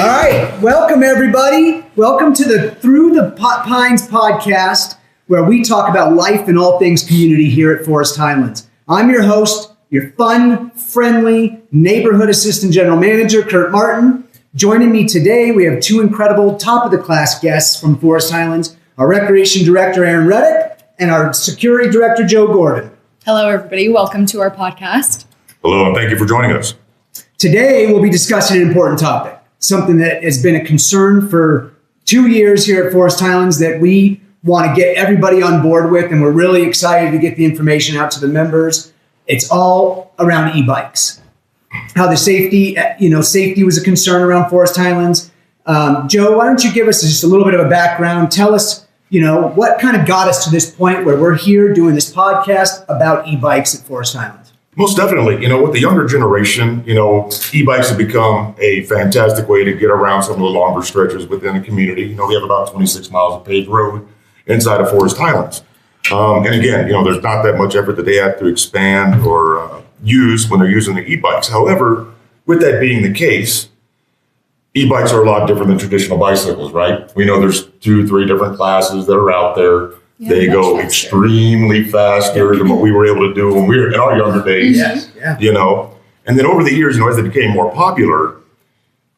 All right, welcome everybody. Welcome to the Through the Pines podcast, where we talk about life and all things community here at Forest Highlands. I'm your host, your fun, friendly neighborhood assistant general manager, Kurt Martin. Joining me today, we have two incredible top-of-the-class guests from Forest Highlands, our recreation director, Aaron Reddick, and our security director, Joe Gordon. Hello, everybody. Welcome to our podcast. Hello, and thank you for joining us. Today, we'll be discussing an important topic, something that has been a concern for 2 years here at Forest Highlands that we want to get everybody on board with, and we're really excited to get the information out to the members. It's all around e-bikes. How the safety was a concern around Forest Highlands. Joe, why don't you give us just a little bit of a background? Tell us, what kind of got us to this point where we're here doing this podcast about e-bikes at Forest Highlands. Most definitely. With the younger generation, e-bikes have become a fantastic way to get around some of the longer stretches within the community. We have about 26 miles of paved road inside of Forest Highlands. And again, there's not that much effort that they have to expand or use when they're using the e-bikes. However, with that being the case, e-bikes are a lot different than traditional bicycles, right? We know there's 2-3 different classes that are out there. Yeah, they go extremely faster than what we were able to do when we were in our younger days. Yes. Yeah. And then over the years, as they became more popular,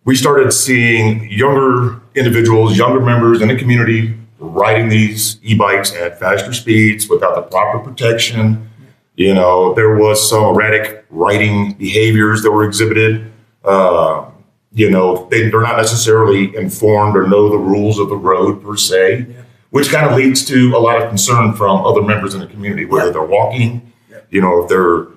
we started seeing younger individuals, younger members in the community riding these e-bikes at faster speeds without the proper protection. There was some erratic riding behaviors that were exhibited. They're not necessarily informed or know the rules of the road per se. Yeah. Which kind of leads to a lot of concern from other members in the community, whether they're walking, if they're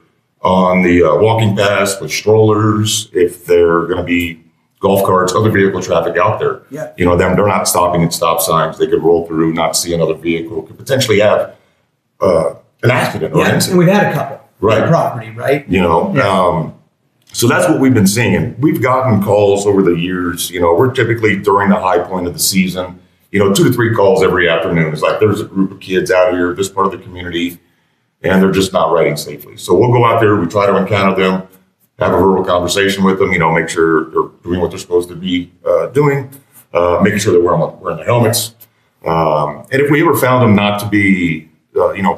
on the walking paths with strollers, if they're going to be golf carts, other vehicle traffic out there. Yeah. They're not stopping at stop signs. They could roll through, not see another vehicle, could potentially have an accident or incident. And we've had a couple on the property, right? So that's what we've been seeing. And we've gotten calls over the years. We're typically during the high point of the season, 2 to 3 calls every afternoon. It's like there's a group of kids out here, this part of the community, and they're just not riding safely. So we'll go out there, we try to encounter them, have a verbal conversation with them, make sure they're doing what they're supposed to be doing, making sure they're wearing their helmets. And if we ever found them not to be,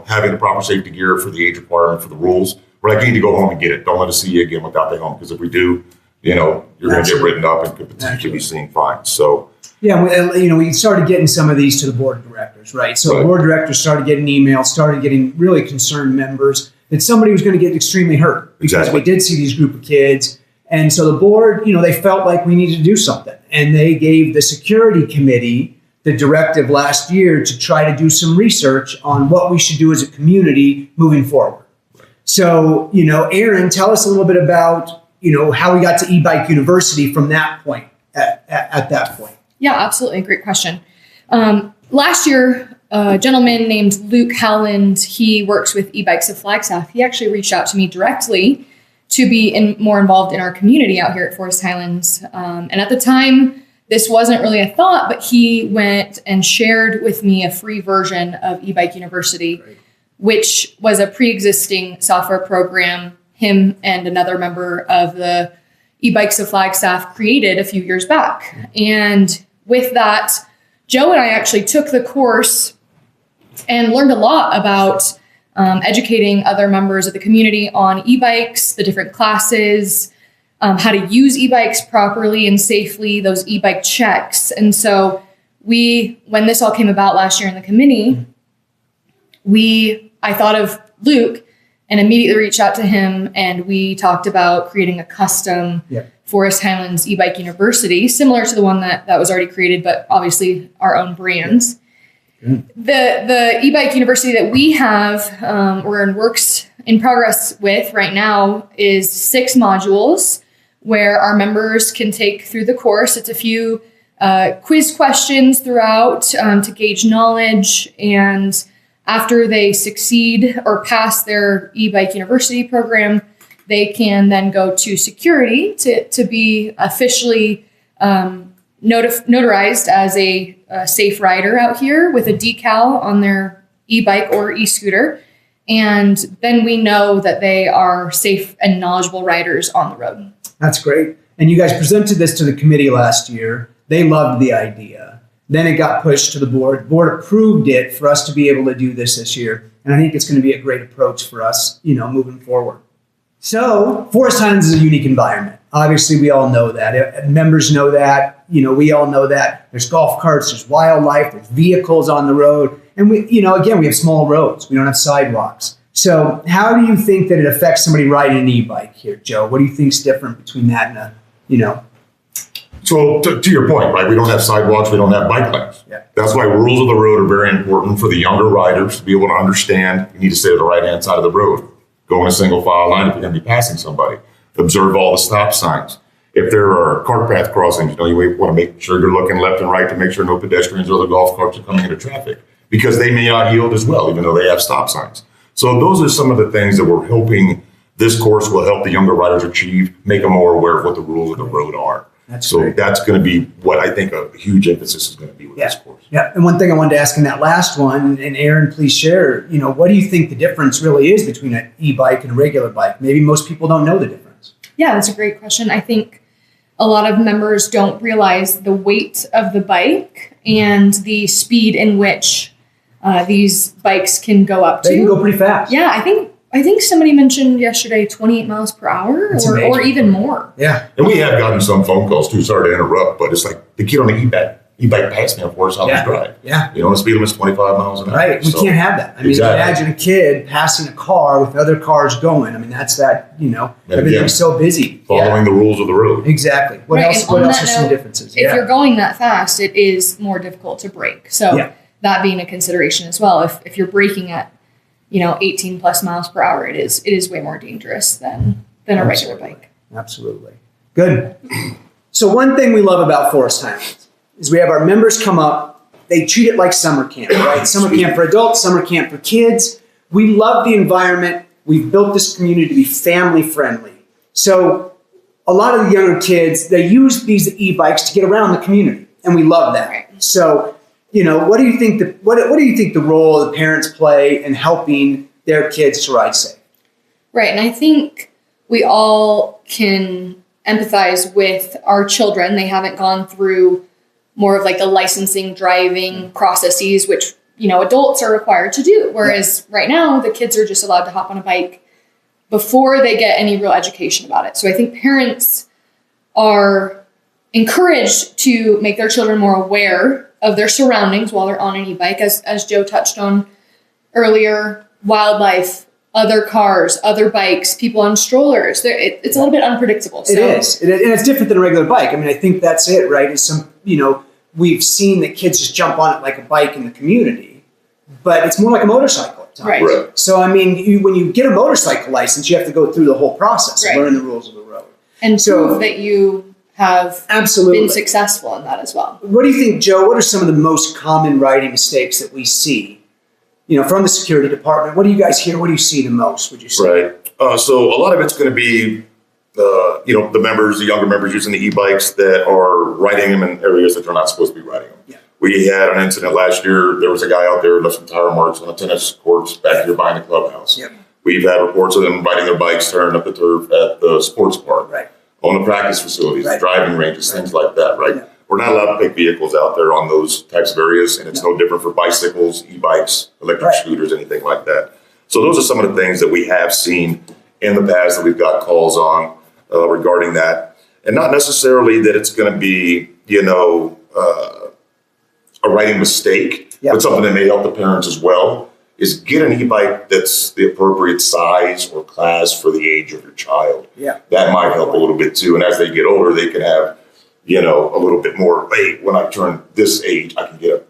having the proper safety gear for the age requirement for the rules, we're like, you need to go home and get it. Don't let us see you again without the helmet, because if we do, you're going to get written up and could potentially be seen fine. So. Yeah, we started getting some of these to the board of directors, right? So the board of directors started getting emails, started getting really concerned members that somebody was going to get extremely hurt because we did see these group of kids. And so the board, they felt like we needed to do something. And they gave the security committee the directive last year to try to do some research on what we should do as a community moving forward. Right. So, Aaron, tell us a little bit about, how we got to eBike University from that point, at that point. Yeah, absolutely. Great question. Last year, a gentleman named Luke Howland, he works with eBikes of Flagstaff. He actually reached out to me directly to be more involved in our community out here at Forest Highlands. And at the time, this wasn't really a thought, but he went and shared with me a free version of eBike University, which was a pre-existing software program him and another member of the eBikes of Flagstaff created a few years back. And with that, Joe and I actually took the course and learned a lot about educating other members of the community on e-bikes, the different classes, how to use e-bikes properly and safely, those e-bike checks. And so when this all came about last year in the committee, I thought of Luke and immediately reached out to him, and we talked about creating a custom Forest Highlands eBike University, similar to the one that was already created, but obviously our own brands. The eBike University that we have, we're in works in progress with right now, is 6 modules where our members can take through the course. It's a few quiz questions throughout to gauge knowledge, and after they succeed or pass their eBike University program, they can then go to security to be officially notarized as a safe rider out here with a decal on their e-bike or e-scooter. And then we know that they are safe and knowledgeable riders on the road. That's great. And you guys presented this to the committee last year. They loved the idea. Then it got pushed to the board. The board approved it for us to be able to do this year. And I think it's going to be a great approach for us, moving forward. So Forest Highlands is a unique environment. Obviously, we all know that. Members know that. We all know that. There's golf carts, there's wildlife, there's vehicles on the road. And we have small roads. We don't have sidewalks. So how do you think that it affects somebody riding an e-bike here, Joe? What do you think is different between that and So to your point, right? We don't have sidewalks. We don't have bike lanes. Yeah. That's why rules of the road are very important for the younger riders to be able to understand. You need to stay to the right-hand side of the road. Go in a single file line if you're going to be passing somebody. Observe all the stop signs. If there are cart path crossings, you want to make sure you're looking left and right to make sure no pedestrians or the golf carts are coming into traffic, because they may not yield as well, even though they have stop signs. So those are some of the things that we're hoping this course will help the younger riders achieve, make them more aware of what the rules of the road are. That's going to be what I think a huge emphasis is going to be with this course. Yeah. And one thing I wanted to ask in that last one, and Aaron, please share, what do you think the difference really is between an e-bike and a regular bike? Maybe most people don't know the difference. Yeah, that's a great question. I think a lot of members don't realize the weight of the bike and the speed in which these bikes can go up to. They can go pretty fast. Yeah, I think somebody mentioned yesterday 28 miles per hour or even more. Yeah. And we have gotten some phone calls too, sorry to interrupt, but it's like the kid on the e-bike passed me on Forest Highlands Drive. Yeah. The speed limit's 25 miles an hour. Right. We can't have that. Imagine a kid passing a car with other cars going. That's that, everything's so busy. Following the rules of the road. Exactly. What else are some differences? If you're going that fast, it is more difficult to brake. So that being a consideration as well. If you're braking at 18 plus miles per hour, it is way more dangerous than a regular bike. Absolutely. Good. So one thing we love about Forest Highlands is we have our members come up, they treat it like summer camp, right? Summer camp for adults, summer camp for kids. We love the environment. We've built this community to be family friendly. So a lot of the younger kids, they use these e-bikes to get around the community, and we love that. Right. So what do you think the role of the parents play in helping their kids to ride safe? Right. And I think we all can empathize with our children. They haven't gone through more of like the licensing driving processes, which, adults are required to do. Whereas right now the kids are just allowed to hop on a bike before they get any real education about it. So I think parents are encouraged to make their children more aware of their surroundings while they're on an e-bike, as Joe touched on earlier, wildlife, other cars, other bikes, people on strollers. It's a little bit unpredictable. So. It is. And it's different than a regular bike. I think that's it, right? Is we've seen that kids just jump on it like a bike in the community, but it's more like a motorcycle at times. Right. So, when you get a motorcycle license, you have to go through the whole process and learn the rules of the road. And prove that you have been successful in that as well. What do you think, Joe? What are some of the most common riding mistakes that we see, from the security department? What do you guys hear? What do you see the most, would you say? Right. So a lot of it's going to be, the younger members using the e-bikes that are riding them in areas that they're not supposed to be riding them. Yeah. We had an incident last year. There was a guy out there left some tire marks on the tennis courts back here behind the clubhouse. Yep. We've had reports of them riding their bikes, tearing up the turf at the sports park. Right. On the practice facilities, the driving ranges, things like that, right? Yeah. We're not allowed to take vehicles out there on those types of areas, and it's no different for bicycles, e-bikes, electric scooters, anything like that. So those are some of the things that we have seen in the past that we've got calls on regarding that. And not necessarily that it's going to be, a riding mistake, but something that may help the parents as well, is get an e-bike that's the appropriate size or class for the age of your child. Yeah. That might help a little bit too. And as they get older, they can have, a little bit more, hey, when I turn this age, I can get a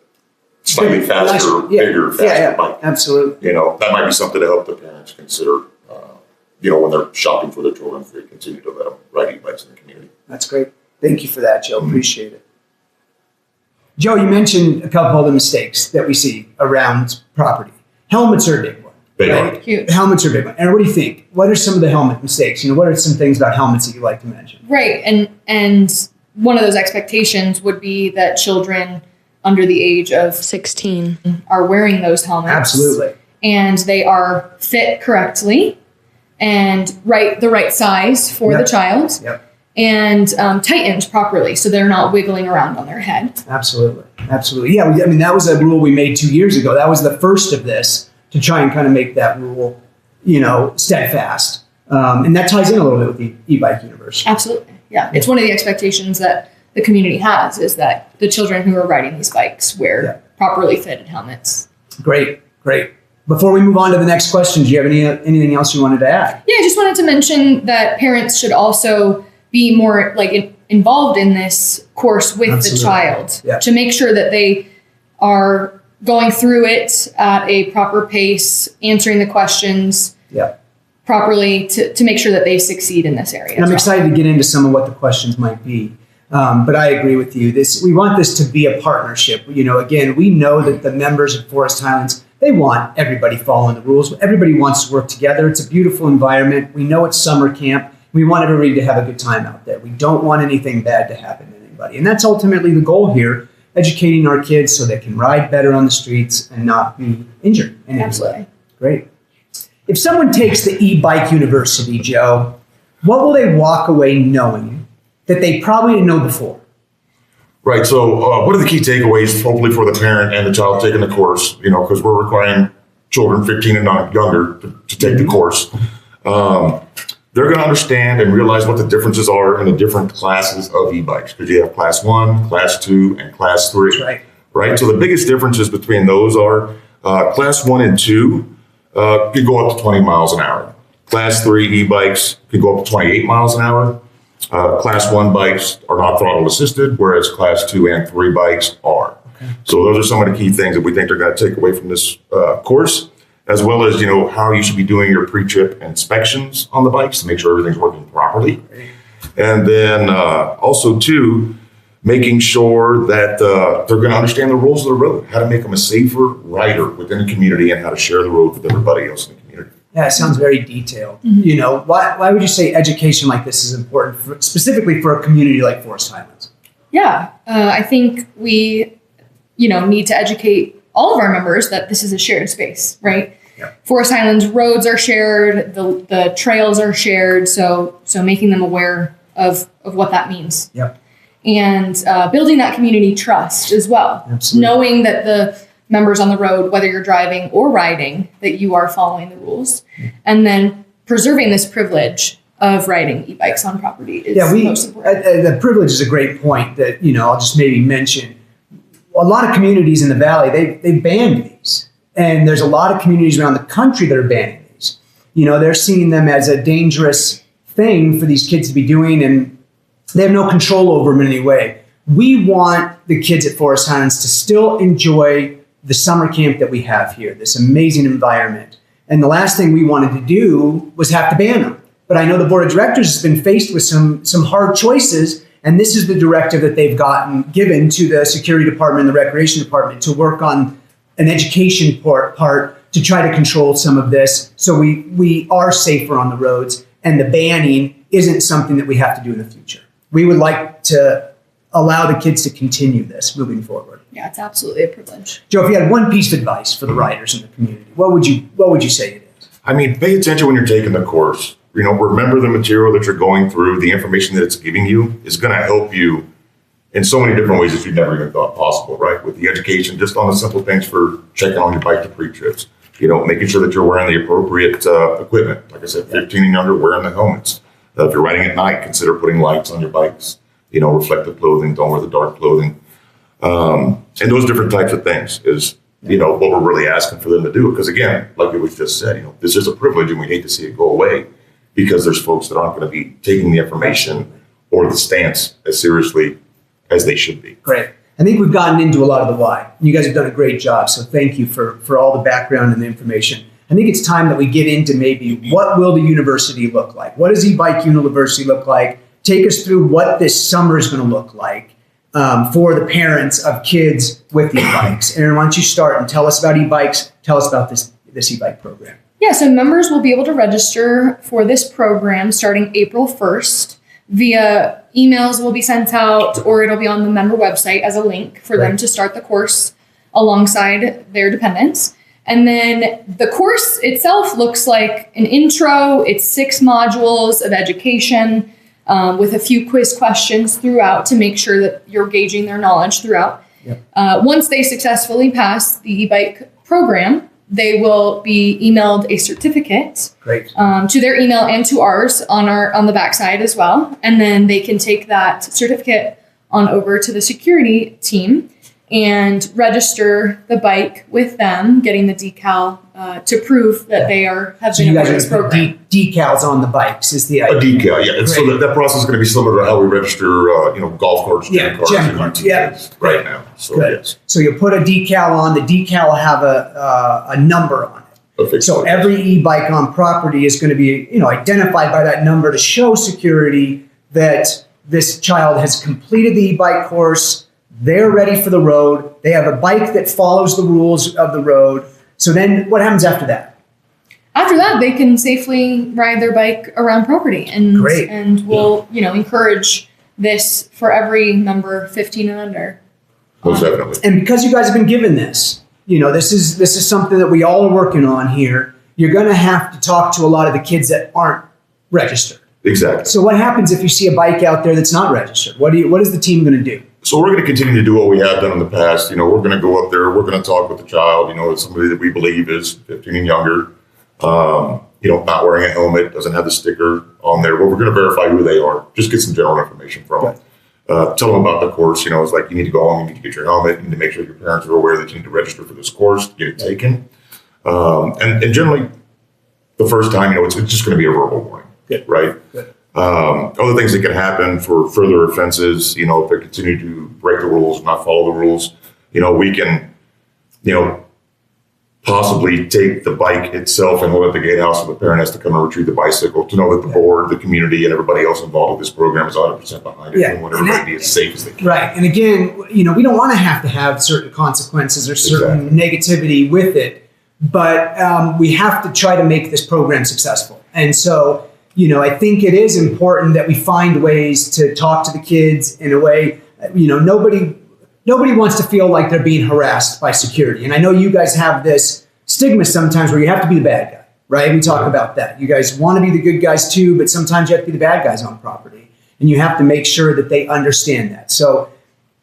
slightly faster, bigger, faster bike. Absolutely. That might be something to help the parents consider, when they're shopping for their children, if they continue to let them ride e-bikes in the community. That's great. Thank you for that, Joe. Appreciate it. Joe, you mentioned a couple of the mistakes that we see around property. Helmets are a big one. Right? Huge. Helmets are a big one. And what do you think? What are some of the helmet mistakes? What are some things about helmets that you like to mention? Right. And one of those expectations would be that children under the age of 16 are wearing those helmets. Absolutely. And they are fit correctly and the right size for the child. Yep. and tightened properly so they're not wiggling around on their head. Absolutely. Absolutely. Yeah. I mean, that was a rule we made 2 years ago. That was the first of this to try and kind of make that rule, steadfast. And that ties in a little bit with the eBike University. Absolutely. Yeah. It's one of the expectations that the community has is that the children who are riding these bikes wear properly fitted helmets. Great. Before we move on to the next question, do you have anything else you wanted to add? Yeah, I just wanted to mention that parents should also be more involved in this course with the child to make sure that they are going through it at a proper pace, answering the questions properly to make sure that they succeed in this area. And I'm excited to get into some of what the questions might be. But I agree with you. We want this to be a partnership. Again, we know that the members of Forest Highlands, they want everybody following the rules. Everybody wants to work together. It's a beautiful environment. We know it's summer camp. We want everybody to have a good time out there. We don't want anything bad to happen to anybody. And that's ultimately the goal here, educating our kids so they can ride better on the streets and not be injured. Absolutely. Great. If someone takes the eBike University, Joe, what will they walk away knowing that they probably didn't know before? Right. So what are the key takeaways, hopefully, for the parent and the child taking the course, because we're requiring children 15 and younger to take the course. They're going to understand and realize what the differences are in the different classes of e-bikes, because you have class 1, class 2, and class 3. That's right. Right. So the biggest differences between those are class 1 and 2 could go up to 20 miles an hour. Class 3 e-bikes could go up to 28 miles an hour. Class 1 bikes are not throttle assisted, whereas class 2 and 3 bikes are. Okay. So those are some of the key things that we think they're going to take away from this course, as well as, how you should be doing your pre-trip inspections on the bikes to make sure everything's working properly. And then also, too, making sure that they're going to understand the rules of the road, how to make them a safer rider within the community and how to share the road with everybody else in the community. Yeah, it sounds very detailed. Mm-hmm. Why would you say education like this is important, specifically for a community like Forest Highlands? Yeah, I think we, need to educate all of our members that this is a shared space, right? Yeah. Forest Highlands roads are shared, the trails are shared, so making them aware of what that means. Yep. And building that community trust as well. Absolutely. Knowing that the members on the road, whether you're driving or riding, that you are following the rules. And then preserving this privilege of riding e-bikes on property is most important. The privilege is a great point that, I'll just maybe mention. A lot of communities in the valley, they banned these. And there's a lot of communities around the country that are banning these. They're seeing them as a dangerous thing for these kids to be doing, and they have no control over them in any way. We want the kids at Forest Highlands to still enjoy the summer camp that we have here, this amazing environment. And the last thing we wanted to do was have to ban them. But I know the board of directors has been faced with some hard choices, and this is the directive that they've given to the security department and the recreation department to work on an education part to try to control some of this so we are safer on the roads, and the banning isn't something that we have to do in the future. We would like to allow the kids to continue this moving forward. Yeah, it's absolutely a privilege. Joe, if you had one piece of advice for the riders in the community, what would you say it is? I mean, pay attention when you're taking the course. Remember the material that you're going through, the information that it's giving you is going to help you in so many different ways that you never even thought possible, right? With the education, just on the simple things for checking on your bike to pre-trips, making sure that you're wearing the appropriate equipment. Like I said, 15 and younger, wearing the helmets. If you're riding at night, consider putting lights on your bikes, reflective clothing, don't wear the dark clothing. And those different types of things is, what we're really asking for them to do. Because again, like we just said, this is a privilege and we hate to see it go away because there's folks that aren't going to be taking the information or the stance as seriously as they should be. Great. I think we've gotten into a lot of the why. You guys have done a great job. So thank you for all the background and the information. I think it's time that we get into maybe what will the university look like? What does eBike University look like? Take us through what this summer is going to look like for the parents of kids with e-bikes. Aaron, why don't you start and tell us about e-bikes? Tell us about this e-bike program. Yeah, so members will be able to register for this program starting April 1st. Via emails will be sent out, or it'll be on the member website as a link for them to start the course alongside their dependents. And then the course itself looks like an intro. It's 6 modules of education. with a few quiz questions throughout to make sure that you're gauging their knowledge throughout. Yep. Once they successfully pass the e-bike program, they will be emailed a certificate to their email and to ours on the backside as well. And then they can take that certificate on over to the security team and register the bike with them, getting the decal to prove that they have been a part of this program. Decals on the bikes is the idea. A decal, yeah. And so that process is going to be similar to how we register, golf carts, gym carts, right now. So yes. So you put a decal on. The decal will have a number on it. So every e-bike on property is going to be, identified by that number to show security that this child has completed the e-bike course. They're ready for the road. They have a bike that follows the rules of the road. So then what happens after that? After that, they can safely ride their bike around property. And we'll, encourage this for every member 15 and under. Most definitely. And because you guys have been given this, this is something that we all are working on here. You're going to have to talk to a lot of the kids that aren't registered. Exactly. So what happens if you see a bike out there that's not registered? What is the team going to do? So we're going to continue to do what we have done in the past. We're going to go up there. We're going to talk with the child. It's somebody that we believe is 15 and younger. Not wearing a helmet, doesn't have the sticker on there. But we're going to verify who they are. Just get some general information from them. Tell them about the course. It's like you need to go home. You need to get your helmet. You need to make sure your parents are aware that you need to register for this course to get it taken. And generally, the first time, it's just going to be a verbal warning, right? Good. Other things that can happen for further offenses, if they continue to break the rules, not follow the rules, we can, possibly take the bike itself and hold it at the gatehouse, so the parent has to come and retrieve the bicycle to know that the board, the community, and everybody else involved with this program is 100% behind it and want everybody to be as safe as they can. Right. And again, we don't want to have certain consequences or certain negativity with it, but we have to try to make this program successful. And so, I think it is important that we find ways to talk to the kids in a way, nobody wants to feel like they're being harassed by security. And I know you guys have this stigma sometimes where you have to be the bad guy, right? We talk about that. You guys want to be the good guys too, but sometimes you have to be the bad guys on property. And you have to make sure that they understand that. So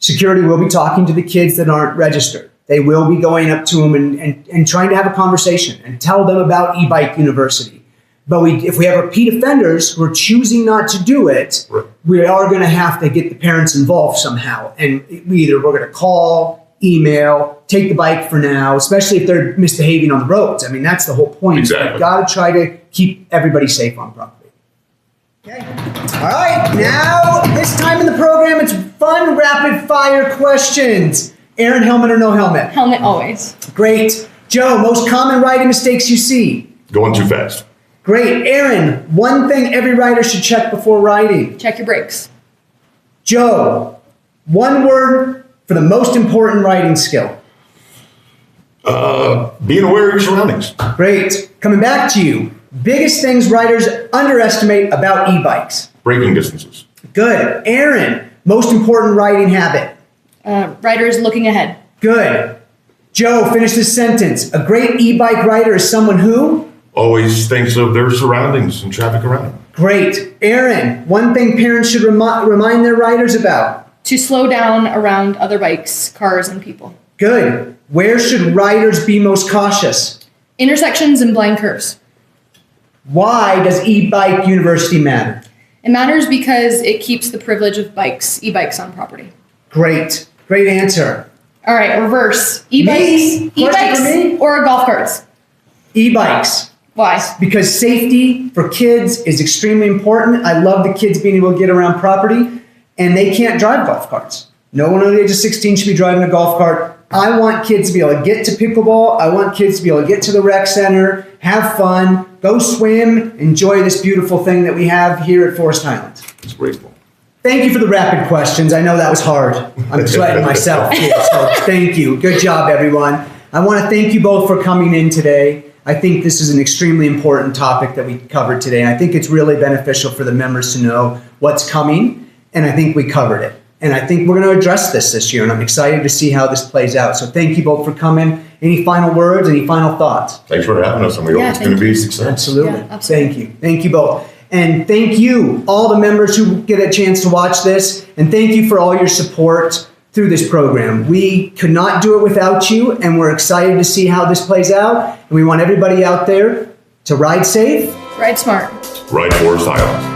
security will be talking to the kids that aren't registered. They will be going up to them and trying to have a conversation and tell them about eBike University. But if we have repeat offenders who are choosing not to do it, we are going to have to get the parents involved somehow. And we're going to call, email, take the bike for now, especially if they're misbehaving on the roads. I mean, that's the whole point. Exactly. We've got to try to keep everybody safe on property. Okay. All right. Now, this time in the program, it's fun rapid fire questions. Aaron, helmet or no helmet? Helmet always. Great. Joe, most common riding mistakes you see? Going too fast. Great. Aaron, one thing every rider should check before riding. Check your brakes. Joe, one word for the most important riding skill. Being aware of your surroundings. Great. Coming back to you. Biggest things riders underestimate about e-bikes. Braking distances. Good. Aaron, most important riding habit. Riders looking ahead. Good. Joe, finish this sentence. A great e-bike rider is someone who? Always thinks of their surroundings and traffic around them. Great. Aaron, one thing parents should remind their riders about. To slow down around other bikes, cars, and people. Good. Where should riders be most cautious? Intersections and blind curves. Why does eBike University matter? It matters because it keeps the privilege of e-bikes on property. Great. Great answer. All right, reverse. E-bikes or golf carts? E-bikes. Why? Because safety for kids is extremely important. I love the kids being able to get around property, and they can't drive golf carts. No one under the age of 16 should be driving a golf cart. I want kids to be able to get to pickleball. I want kids to be able to get to the rec center, have fun, go swim, enjoy this beautiful thing that we have here at Forest Highlands. It's grateful. Thank you for the rapid questions. I know that was hard. I'm sweating myself here, so thank you. Good job, everyone. I want to thank you both for coming in today. I think this is an extremely important topic that we covered today. And I think it's really beneficial for the members to know what's coming. And I think we covered it. And I think we're going to address this year. And I'm excited to see how this plays out. So thank you both for coming. Any final words? Any final thoughts? Thanks for having us. And we hope it's going to be a success. Absolutely. Yeah, absolutely. Thank you. Thank you both. And thank you, all the members who get a chance to watch this, and thank you for all your support through this program. We could not do it without you, and we're excited to see how this plays out. And we want everybody out there to ride safe, Ride smart. Ride Forest Highlands.